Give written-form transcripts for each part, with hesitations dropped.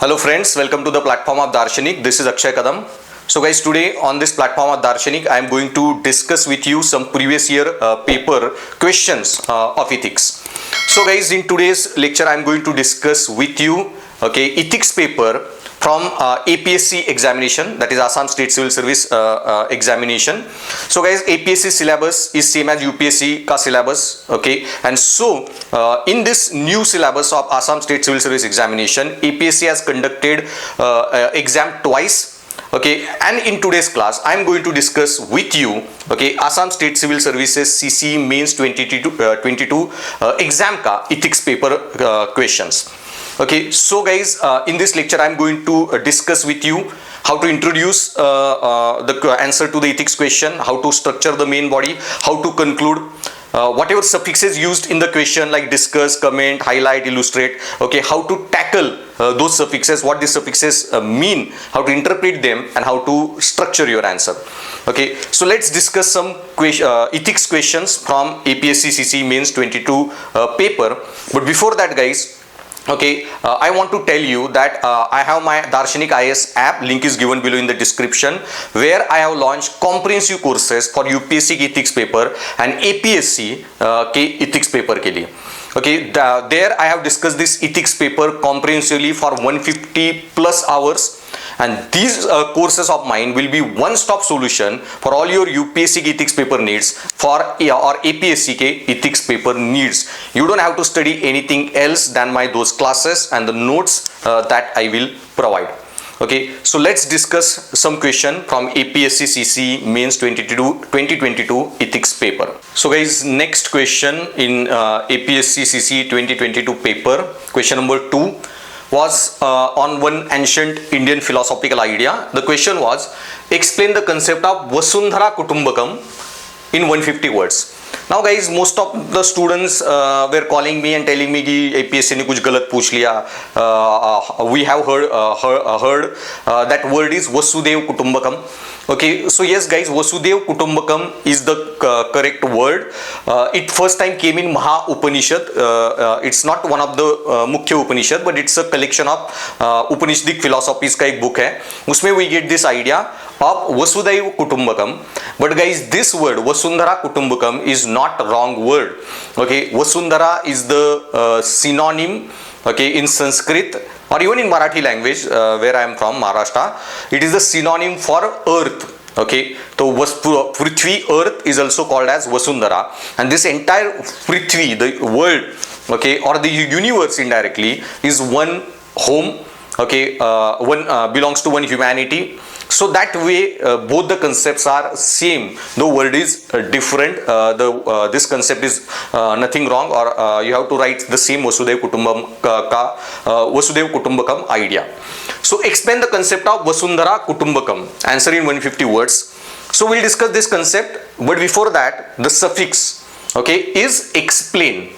Hello friends, welcome to the platform of Darshanik. This is Akshay Kadam. So guys, today on this platform of Darshanik, I am going to discuss with you some previous year paper questions of ethics. So guys, in today's lecture, I am going to discuss with you ethics paper from APSC examination, that is Assam State Civil Service examination. So guys, APSC syllabus is same as UPSC ka syllabus, and so in this new syllabus of Assam State Civil Service examination, APSC has conducted exam twice. And in today's class I am going to discuss with you Assam State Civil Services CCE MAINS 2022 exam ka ethics paper questions. So guys, in this lecture I am going to discuss with you how to introduce the answer to the ethics question, how to structure the main body, how to conclude, whatever suffixes used in the question like discuss, comment, highlight, illustrate, how to tackle those suffixes, what these suffixes mean, how to interpret them, and how to structure your answer. So let's discuss some ethics questions from APSC CCE MAINS 22 paper. But before that guys, I want to tell you that I have my Darshanik IS app, link is given below in the description, where I have launched comprehensive courses for UPSC ethics paper and APSC ethics paper ke liye. There I have discussed this ethics paper comprehensively for 150 plus hours, and these courses of mine will be one-stop solution for all your UPSC ethics paper needs or APSC ethics paper needs. You don't have to study anything else than those classes and the notes that I will provide. So let's discuss some question from APSC CCE MAINS 2022 ethics paper. So guys, next question in APSC CCE 2022 paper, question number 2 was on one ancient Indian philosophical idea. The question was, explain the concept of Vasundhara Kutumbakam in 150 words. Now guys, most of the students were calling me and telling me कि APSC ने कुछ गलत पूछ लिया. We have heard that word is Vasudaiva Kutumbakam. So yes guys, Vasudaiva Kutumbakam is the correct word. It first time came in Maha Upanishad. It's not one of the Mukhya Upanishad, but it's a collection of Upanishadic philosophies का एक book है. उसमें we get this idea of Vasudaiva Kutumbakam. But guys, this word Vasundhara Kutumbakam is not wrong word. Vasundhara is the synonym in Sanskrit or even in Marathi language, where I am from, Maharashtra, it is the synonym for earth. So Prithvi, earth, is also called as Vasundhara, and this entire Prithvi, the world, or the universe indirectly, is one home, one belongs to one humanity. So that way both the concepts are same, the word is different. This concept is nothing wrong, or you have to write the same Vasudaiva Kutumbakam idea. So explain the concept of Vasundhara Kutumbakam, answer in 150 words. So we'll discuss this concept, but before that the suffix is explain.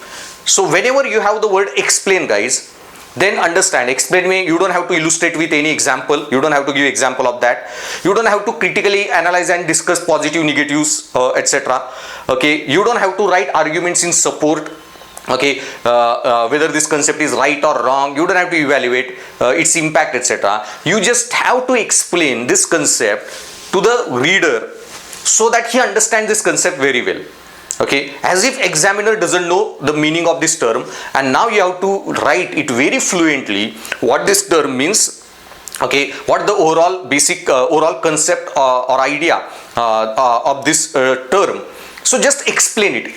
So whenever you have the word explain guys, then understand, explain me, you don't have to illustrate with any example, you don't have to give example of that, you don't have to critically analyze and discuss positive, negatives, etc. You don't have to write arguments in support, whether this concept is right or wrong, you don't have to evaluate its impact, etc. You just have to explain this concept to the reader so that he understands this concept very well. As if examiner doesn't know the meaning of this term, and now you have to write it very fluently what this term means, what the overall basic overall concept or idea of this term. So just explain it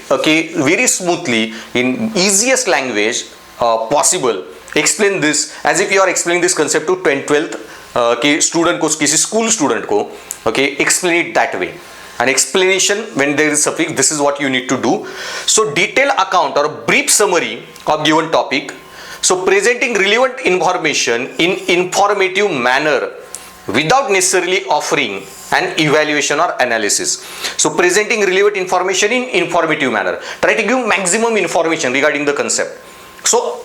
very smoothly in easiest language possible. Explain this as if you are explaining this concept to 12th student ko, kisi school student ko. Explain it that way. An explanation when there is suffix, this is what you need to do. So detailed account or brief summary of given topic. So presenting relevant information in informative manner without necessarily offering an evaluation or analysis. So presenting relevant information in informative manner. Try to give maximum information regarding the concept. So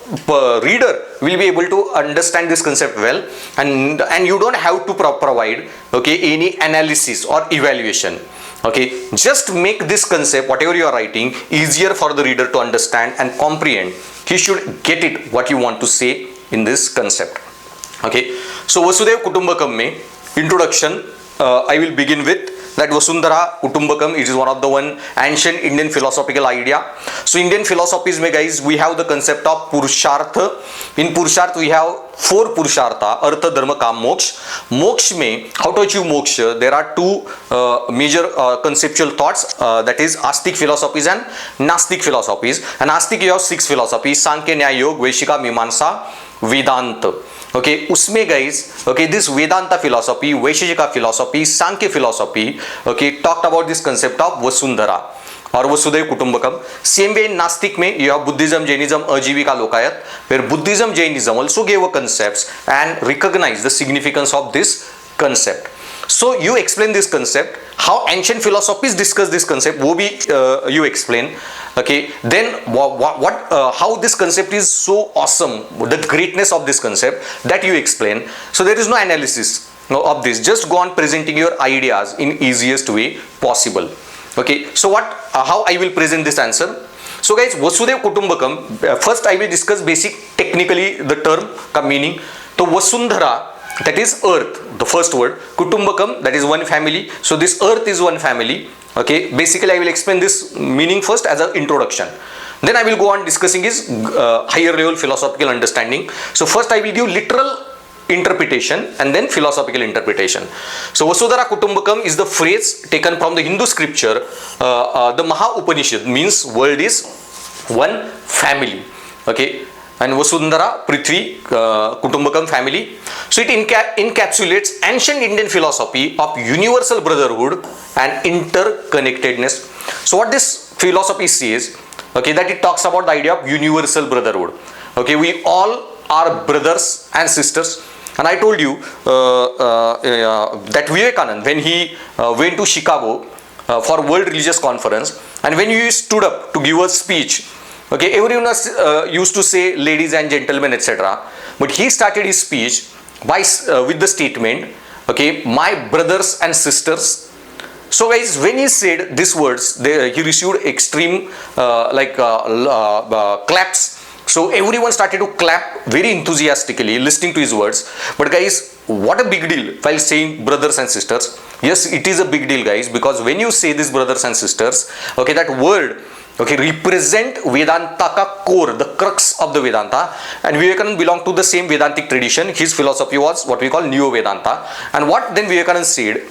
reader will be able to understand this concept well, and you don't have to provide any analysis or evaluation. Just make this concept, whatever you are writing, easier for the reader to understand and comprehend. He should get it what you want to say in this concept. Okay, so Vasudhaiva Kutumbakam mein introduction, I will begin with that Vasundhara Kutumbakam. It is one of the ancient Indian philosophical idea. So Indian philosophies mein guys, we have the concept of Purushartha. In Purushartha we have 4 Purushartha: Artha, Dharma, Kam, Moksha. Moksha mein, how to achieve moksha, there are 2 major conceptual thoughts, that is Astic philosophies and Nastic philosophies. And Astic you have 6 philosophies: Sankhya, Nyaya, Yoga, Vaishika, Mimamsa, Vedanta. Okay, उसमें guys, okay, this Vedanta philosophy, Vaisheshika philosophy, Sankhya philosophy, okay, talked about this concept of Vasundhara or Vasudhaiva Kutumbakam. Same way in Nastic mein you have Buddhism, Jainism, Ajivika, Lokayat, where Buddhism, Jainism also gave a concepts and recognize the significance of this concept. So you explain this concept, how ancient philosophies discuss this concept, wo bhi you explain. Okay, then how this concept is so awesome, the greatness of this concept, that you explain. So there is no analysis of this, just go on presenting your ideas in easiest way possible. Okay, so how I will present this answer. So guys, Vasudhaiva Kutumbakam, first I will discuss basic technically the term ka meaning. So Vasundhara, that is earth, the first word. Kutumbakam, that is one family. So this earth is one family. Okay, basically I will explain this meaning first as an introduction. Then I will go on discussing his higher level philosophical understanding. So first I will give literal interpretation and then philosophical interpretation. So Vasudhara Kutumbakam is the phrase taken from the Hindu scripture. The Maha Upanishad means world is one family. Okay, and Vasundhara, Prithvi, Kutumbakam family. So it encapsulates ancient Indian philosophy of universal brotherhood and interconnectedness. So what this philosophy says, okay, that it talks about the idea of universal brotherhood. Okay, we all are brothers and sisters. And I told you that Vivekananda, when he went to Chicago for World Religious Conference, and when he stood up to give a speech, okay, everyone used to say ladies and gentlemen, etc. But he started his speech with the statement, okay, my brothers and sisters. So guys, when he said these words, he received extreme claps. So everyone started to clap very enthusiastically listening to his words. But guys, what a big deal while saying brothers and sisters. Yes, it is a big deal guys, because when you say these brothers and sisters, okay, that word, okay, represent Vedanta ka core, the crux of the Vedanta. And Vivekananda belonged to the same Vedantic tradition. His philosophy was what we call Neo Vedanta. And what then Vivekananda said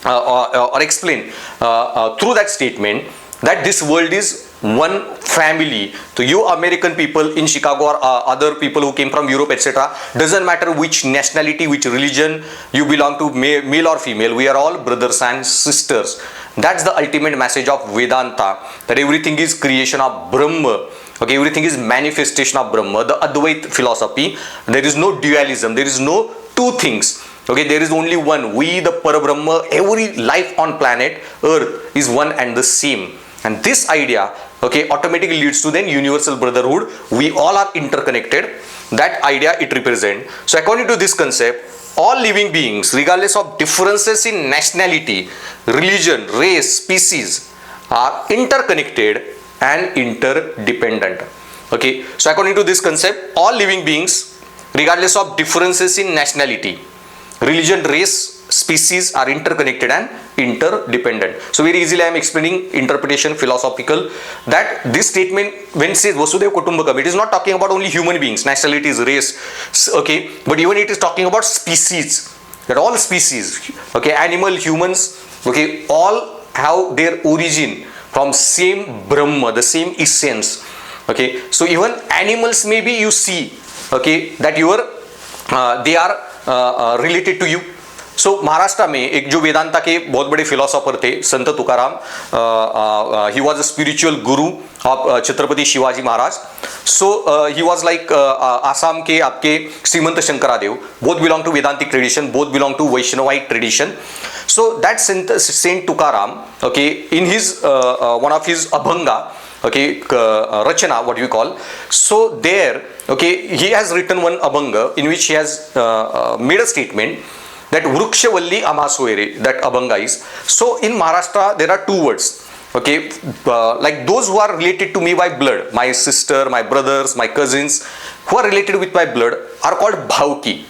or explained through that statement, that this world is one family. So you American people in Chicago or other people who came from Europe, etc., doesn't matter which nationality, which religion you belong to, male or female, we are all brothers and sisters. That's the ultimate message of Vedanta, that everything is creation of Brahma. Okay, everything is manifestation of Brahma. The Advaita philosophy, there is no dualism, there is no two things. Okay, there is only one. We, the Parabrahma, every life on planet Earth is one and the same. And this idea, okay, automatically leads to then universal brotherhood. We all are interconnected. That idea it represents. So according to this concept, all living beings, regardless of differences in nationality, religion, race, species, are interconnected and interdependent. Okay, so according to this concept, all living beings, regardless of differences in nationality, religion, race, species, are interconnected and interdependent. So very easily I am explaining interpretation, philosophical, that this statement when it says Vasudhaiva Kutumbakam, it is not talking about only human beings, nationalities, race, okay, but even it is talking about species, that all species, okay, animal, humans, okay, all have their origin from same Brahma, the same essence. Okay, so even animals maybe you see, okay, that they are related to you. सो महाराष्ट्र में एक जो वेदांता के बहुत बड़े philosopher थे Sant Tukaram, he was a spiritual guru of Chhatrapati Shivaji Maharaj. So he was like Assam के आपके Srimanta Sankardev, both belong to Vedantic tradition, both belong to Vaishnavite tradition. So that Saint Tukaram, okay, in his one of his abhanga, okay, rachana, what we call, so there, okay, he has written one abhanga in which he has made a statement that Vrukshavalli Amasoere, that abhanga is. So in Maharashtra there are two words, okay, like those who are related to me by blood, my sister, my brothers, my cousins who are related with my blood are called bhauki.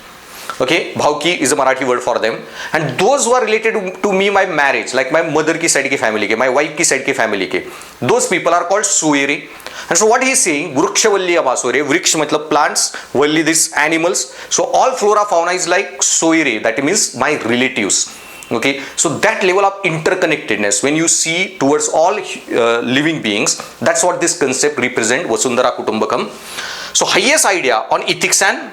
Okay, Bhauki is a Marathi word for them, and those who are related to me, my marriage, like my mother ki side ke family ke, my wife ki side ke family ke, those people are called Soere. And so what he is saying, Vrikshavalli Abasore, Vriksh matlab plants, Valli this animals. So all flora fauna is like Soere, that means my relatives. Okay, so that level of interconnectedness when you see towards all living beings, that's what this concept represent, Vasundhara Kutumbakam. So highest idea on ethics and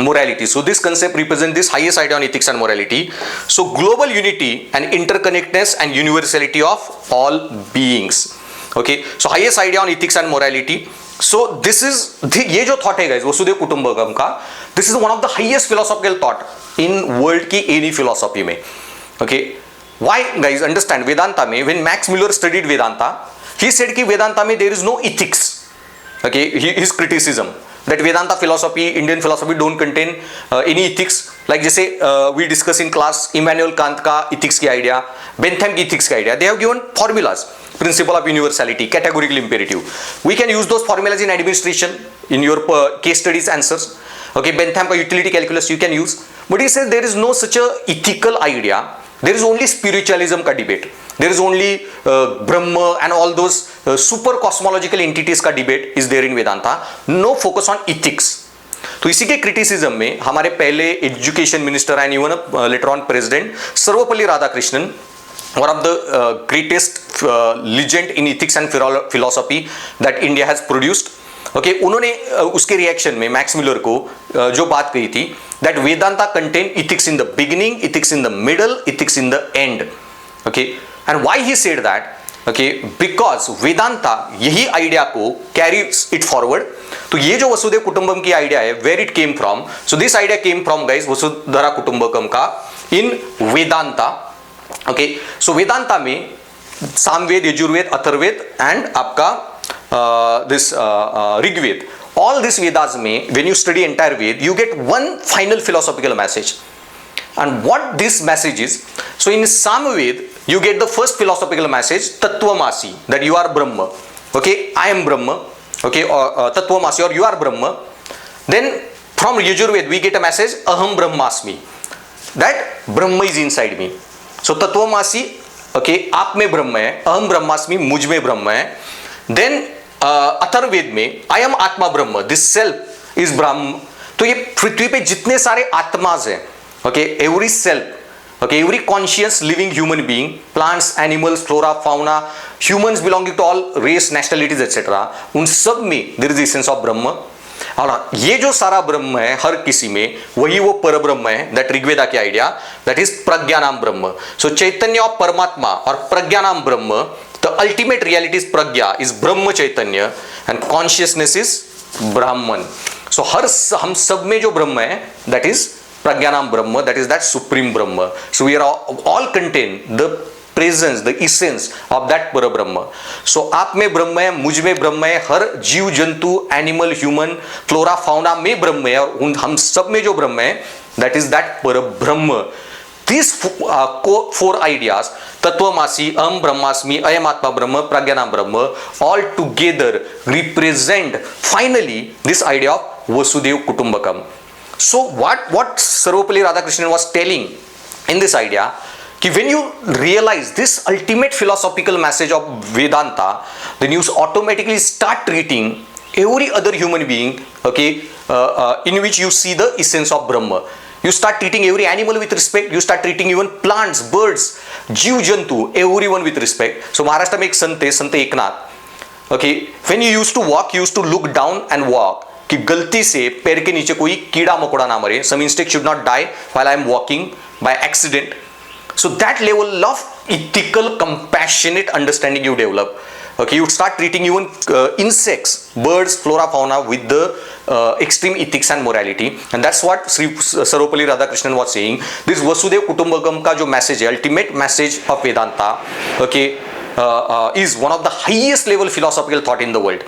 morality. So this concept represents this highest idea on ethics and morality. So global unity and interconnectedness and universality of all beings. Okay, so highest idea on ethics and morality. So this is ये जो thought है guys, Vasudev कुटुंबकम का, this is one of the highest philosophical thought in world की any philosophy में. Okay, why guys? Understand Vedanta में when Max Muller studied Vedanta, he said कि Vedanta में there is no ethics. Okay, his criticism that Vedanta philosophy, Indian philosophy don't contain any ethics. Like जैसे we discuss in class Immanuel Kant का ethics की idea, Bentham की ethics का idea. They have given formulas, principle of universality, categorical imperative. We can use those formulas in administration, in your case studies answers. Okay, Bentham का utility calculus you can use. But he says there is no such a ethical idea. There is only spiritualism का debate. There is only Brahma and all those super cosmological entities का debate is there in Vedanta. No focus on ethics. तो इसी के criticism में हमारे पहले education minister and even later on president Sarvepalli Radhakrishnan, one of the greatest legend in ethics and philosophy that India has produced. Okay, उन्होंने उसके reaction में max Miller को जो बात कही थी that Vedanta contain ethics in the beginning, ethics in the middle, ethics in the end. Okay, and why he said that? Okay, because Vedanta यही idea को carries it forward. तो ये जो वसुदेव कुटुंबकम की आइडिया है, where it came from? So this idea came from guys Vasundhara कुटुंबकम का in Vedanta. Okay, so Vedanta में Samaveda, Yajurveda, Atharvaveda and आपका this Rigveda, all these Vedas में when you study entire Ved, you get one final philosophical message. And what this message is? So in Samved, you get the first philosophical message, Tattvamasi, that you are Brahma. Okay, I am Brahma. Okay, or Tattvamasi, or you are Brahma. Then from Yajurved, we get a message, Aham Brahmasmi, that Brahma is inside me. So Tattvamasi, okay, आप में ब्रह्म है, अहम ब्रह्मास्मि, मुझ में ब्रह्म है. Then Atharvaveda में I am आत्मा ब्रह्म, this self is ब्रह्म. तो ये पृथ्वी पे जितने सारे आत्माज हैं, okay, every self, okay, every conscious living human being, plants, animals, flora, fauna, humans belonging to all race, nationalities, etc. उन सब में there is the essence of ब्रह्म. और ये जो सारा ब्रह्म है हर किसी में, वही वो पर ब्रह्म है, दैट ऋग्वेदा की idea, that is प्रज्ञानाम Brahma. So Chaitanya of परमात्मा और प्रज्ञानाम ब्रह्म, the ultimate reality is Pragya, is Brahma Chaitanya, and consciousness is ब्राह्मण. सो हर हम सब में जो ब्रह्म है, that is प्रज्ञानाम Brahma, that is that supreme Brahman. So we are all contain the presence, the essence of that Para Brahman. सो आप में ब्रह्म है, मुझ में ब्रह्म है, हर जीव जंतु, एनिमल, ह्यूमन, फ्लोरा, फाउना में ब्रह्म है, और हम सब में जो ब्रह्म है, that is that Para Brahma. These four ideas, Tattvamasi, Aham Brahmasmi, Ayam Atma Brahma, Pragyanam Brahma, all together represent finally this idea of Vasudeva Kutumbakam. So what Sarvapalli Radhakrishnan was telling in this idea, कि when you realize this ultimate philosophical message of Vedanta, then you automatically start treating every other human being, okay, in which you see the essence of Brahma. You start treating every animal with respect. You start treating even plants, birds, जीव जंतु, everyone with respect. So Maharashtra में एक संत है, संत Eknath. Okay, when you used to walk, you used to look down and walk. कि गलती से पैर के नीचे कोई कीड़ा मकोड़ा ना मरे. Some insect should not die while I am walking by accident. So that level of ethical, compassionate understanding you develop. Okay, you start treating even insects, birds, flora, fauna with the extreme ethics and morality, and that's what Sri Sarvapalli Radhakrishnan was saying. This Vasudeva Kutumbakam का जो message है, ultimate message of Vedanta, okay, is one of the highest level philosophical thought in the world.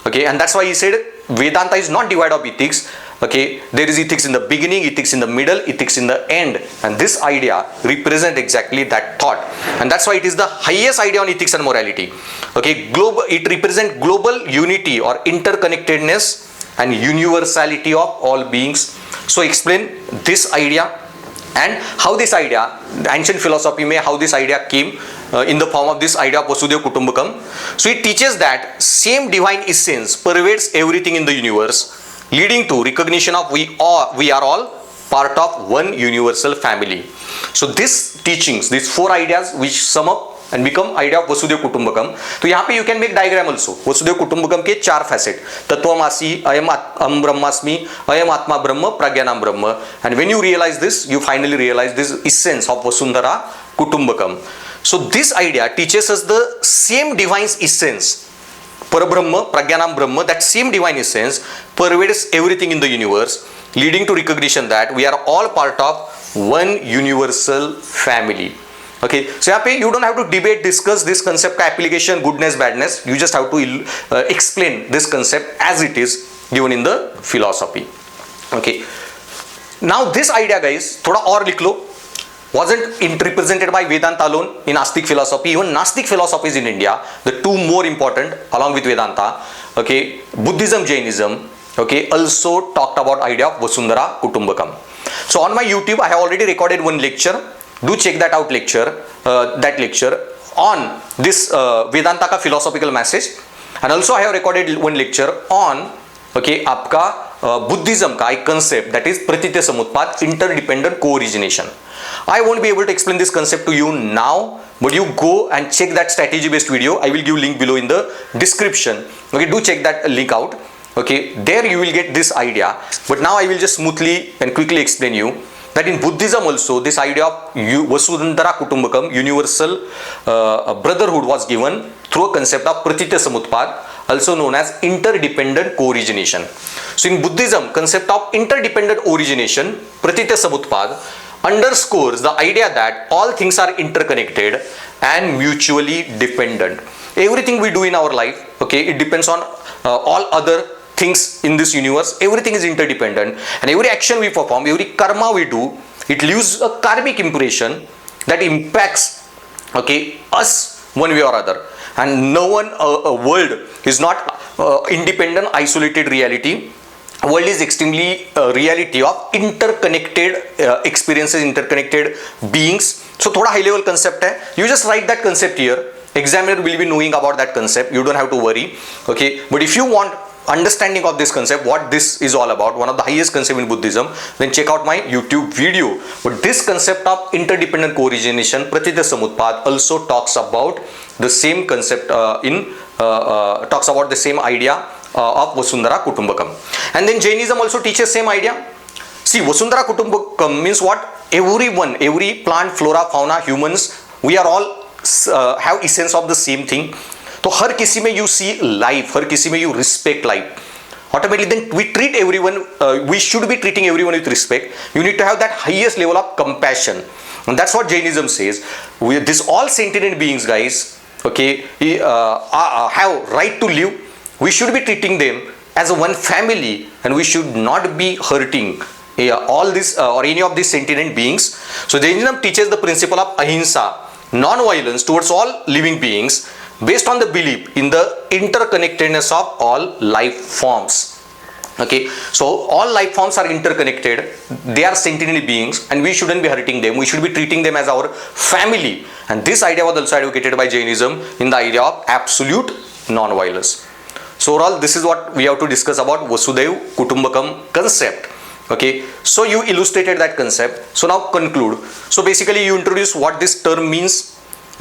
Okay, and that's why he said Vedanta is not devoid of ethics. Okay, there is ethics in the beginning, ethics in the middle, ethics in the end, and this idea represents exactly that thought, and that's why it is the highest idea on ethics and morality. Okay, it represents global unity or interconnectedness and universality of all beings. So explain this idea and how this idea, ancient philosophy में how this idea came in the form of this idea of Vasudhaiva Kutumbakam. So it teaches that same divine essence pervades everything in the universe, leading to recognition of we are all part of one universal family. So these teachings, these 4 ideas which sum up and become idea of Vasudhaiva Kutumbakam. तो यहाँ पे you can make diagram also. Vasudhaiva Kutumbakam के 4 facet, तत्वमसि, अयम ब्रह्मास्मि, अयम आत्मा ब्रह्म, प्रज्ञानम ब्रह्म. And when you realize this, you finally realize this essence of Vasundhara Kutumbakam. So this idea teaches us the same divine essence, Parabrahma, Prajnanam Brahma, that same divine essence pervades everything in the universe, leading to recognition that we are all part of one universal family. Okay, so यहाँ पे you don't have to debate, discuss this concept का application, goodness, badness. You just have to explain this concept as it is given in the philosophy. Okay, now this idea guys थोड़ा और लिख लो, wasn't represented by Vedanta alone in Astic philosophy. Even Nastic philosophies in India, the 2 more important along with Vedanta. Okay, Buddhism, Jainism, okay, also talked about idea of Vasundhara Kutumbakam. So on my YouTube I have already recorded one lecture. Do check that out that lecture on this Vedanta का philosophical message, and also I have recorded one lecture on okay आपका Buddhism का एक concept that is Pratitya Samutpad, interdependent co-origination. I won't be able to explain this concept to you now, but you go and check that strategy based video. I will give link below in the description. Okay, do check that link out. Okay, there you will get this idea, but now I will just smoothly and quickly explain you that in Buddhism also this idea of Vasundhara Kutumbakam, universal brotherhood, was given through a concept of Pratitya Samutpad, also known as interdependent co-origination. So in Buddhism, concept of interdependent origination, Pratitya Samutpad, underscores the idea that all things are interconnected and mutually dependent. Everything we do in our life, okay, it depends on all other things in this universe. Everything is interdependent, and every action we perform, every karma we do, it leaves a karmic impression that impacts okay us one way or other. And no one world is not independent, isolated reality. World is extremely reality of interconnected experiences, interconnected beings. So thoda high level concept hai. You just write that concept here. Examiner will be knowing about that concept. You don't have to worry. Okay, but if you want understanding of this concept, what this is all about, one of the highest concept in Buddhism, then check out my YouTube video. But this concept of interdependent co-origination, Pratitya Samutpad, also talks about the same concept talks about the same idea of Vasundhara Kutumbakam. And then Jainism also teaches same idea. See, Vasundhara Kutumbakam means what? Everyone, every plant, flora, fauna, humans, we are all have essence of the same thing. तो हर किसी में you see life, हर किसी में you respect life. Automatically then we treat everyone, we should be treating everyone with respect. You need to have that highest level of compassion. And that's what Jainism says. This all sentient beings, guys, okay, have right to live. We should be treating them as a one family, and we should not be hurting all this or any of these sentient beings. So Jainism teaches the principle of ahimsa, non-violence towards all living beings, based on the belief in the interconnectedness of all life forms. Okay, so all life forms are interconnected, they are sentient beings, and we shouldn't be hurting them. We should be treating them as our family. And this idea was also advocated by Jainism in the idea of absolute non-violence. So overall, this is what we have to discuss about Vasudhaiva Kutumbakam concept. Okay, so you illustrated that concept. So now conclude. So basically you introduce what this term means.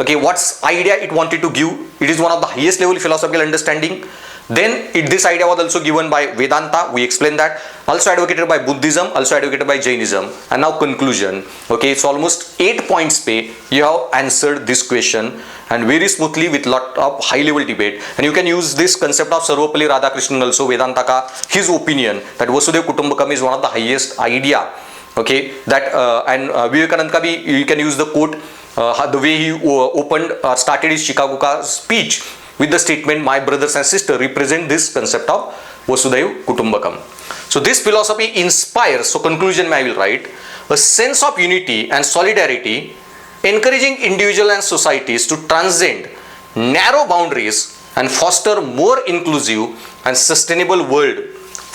Okay, what's idea it wanted to give. It is one of the highest level philosophical understanding. Then this idea was also given by Vedanta. We explained that. Also advocated by Buddhism. Also advocated by Jainism. And now conclusion. Okay, it's almost 8 points pe. You have answered this question and very smoothly with lot of high level debate. And you can use this concept of Sarvapalli Radhakrishnan also, Vedanta ka, his opinion that Vasudhaiva Kutumbakam is one of the highest idea. Okay, that and Vivekananda ka bhi, you can use the quote, the way he opened started his Chicago speech with the statement, my brothers and sisters represent this concept of Vasudhaiva Kutumbakam. So this philosophy inspires, so conclusion I will write, a sense of unity and solidarity, encouraging individuals and societies to transcend narrow boundaries and foster more inclusive and sustainable world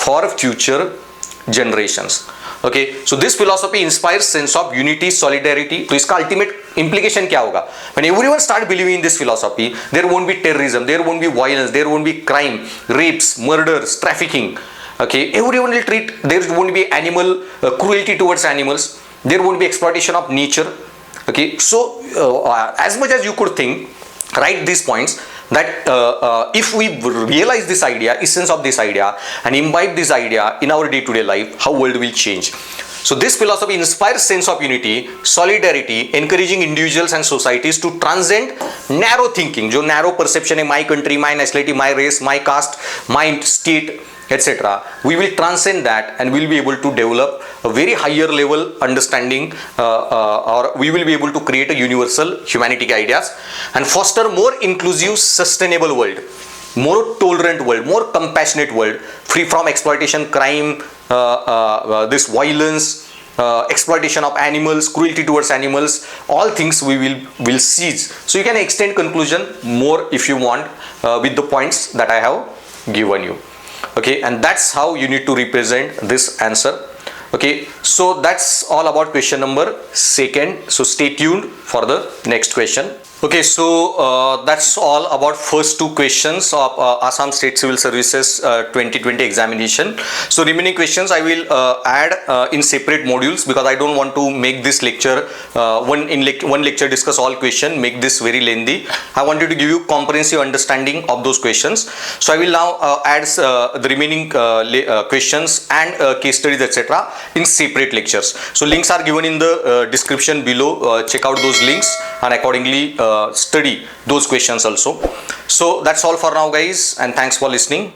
for future generations. Okay, so this philosophy inspires sense of unity, solidarity. तो इसका ultimate implication क्या होगा? When everyone start believing in this philosophy, there won't be terrorism, there won't be violence, there won't be crime, rapes, murders, trafficking. Okay, everyone will treat, there won't be animal cruelty towards animals, there won't be exploitation of nature. Okay, so as much as you could think, write these points, that if we realize this idea, essence of this idea, and imbibe this idea in our day-to-day life, how world will change. So this philosophy inspires sense of unity, solidarity, encouraging individuals and societies to transcend narrow thinking, जो narrow perception है, my country, my nationality, my race, my caste, my state, etc. We will transcend that and we will be able to develop a very higher level understanding, or we will be able to create a universal humanity ideas and foster more inclusive, sustainable world, more tolerant world, more compassionate world, free from exploitation, crime, this violence, exploitation of animals, cruelty towards animals, all things we will cease. So you can extend conclusion more if you want with the points that I have given you. Okay, and that's how you need to represent this answer. Okay, so that's all about question number 2. So stay tuned for the next question. Okay, so that's all about first 2 questions of Assam State Civil Services 2020 examination. So remaining questions I will add in separate modules, because I don't want to make this lecture one lecture discuss all question, make this very lengthy. I wanted to give you comprehensive understanding of those questions. So I will now add the remaining questions and case studies, etc. in separate lectures. So links are given in the description below. Check out those links and accordingly study those questions also. So that's all for now, guys, and thanks for listening.